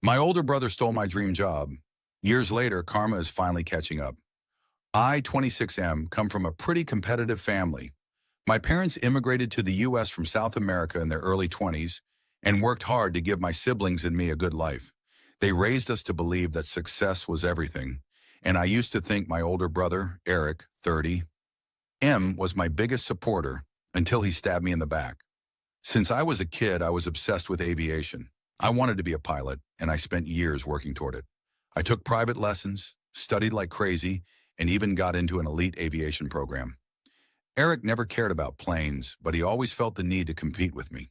My older brother stole my dream job. Years later, karma is finally catching up. I, 26M, come from a pretty competitive family. My parents immigrated to the U.S. from South America in their early 20s and worked hard to give my siblings and me a good life. They raised us to believe that success was everything, and I used to think my older brother, Eric, 30, M, was my biggest supporter until he stabbed me in the back. Since I was a kid, I was obsessed with aviation. I wanted to be a pilot, and I spent years working toward it. I took private lessons, studied like crazy, and even got into an elite aviation program. Eric never cared about planes, but he always felt the need to compete with me.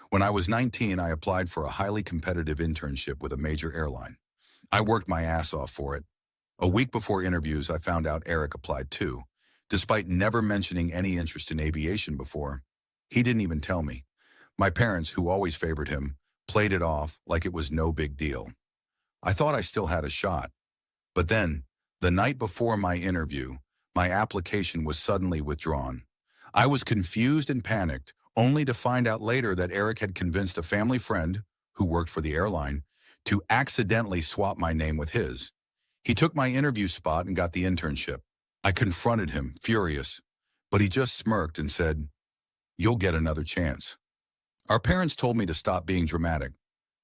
When I was 19, I applied for a highly competitive internship with a major airline. I worked my ass off for it. A week before interviews, I found out Eric applied too. Despite never mentioning any interest in aviation before, he didn't even tell me. My parents, who always favored him, played it off like it was no big deal. I thought I still had a shot. But then, the night before my interview, my application was suddenly withdrawn. I was confused and panicked, only to find out later that Eric had convinced a family friend, who worked for the airline, to accidentally swap my name with his. He took my interview spot and got the internship. I confronted him, furious, but he just smirked and said, "You'll get another chance." Our parents told me to stop being dramatic,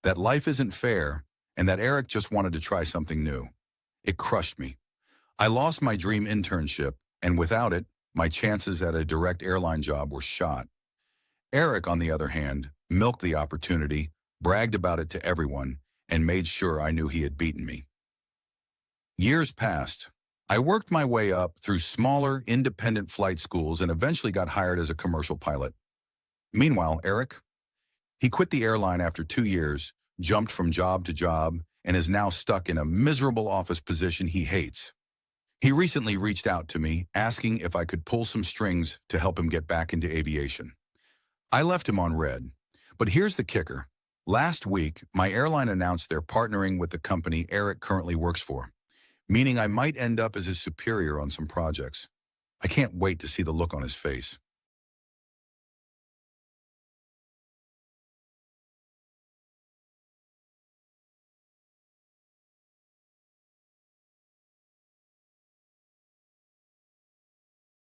that life isn't fair, and that Eric just wanted to try something new. It crushed me. I lost my dream internship, and without it, my chances at a direct airline job were shot. Eric, on the other hand, milked the opportunity, bragged about it to everyone, and made sure I knew he had beaten me. Years passed. I worked my way up through smaller, independent flight schools and eventually got hired as a commercial pilot. Meanwhile, Eric, he quit the airline after 2 years, jumped from job to job, and is now stuck in a miserable office position he hates. He recently reached out to me, asking if I could pull some strings to help him get back into aviation. I left him on red. But here's the kicker. Last week, my airline announced they're partnering with the company Eric currently works for, meaning I might end up as his superior on some projects. I can't wait to see the look on his face.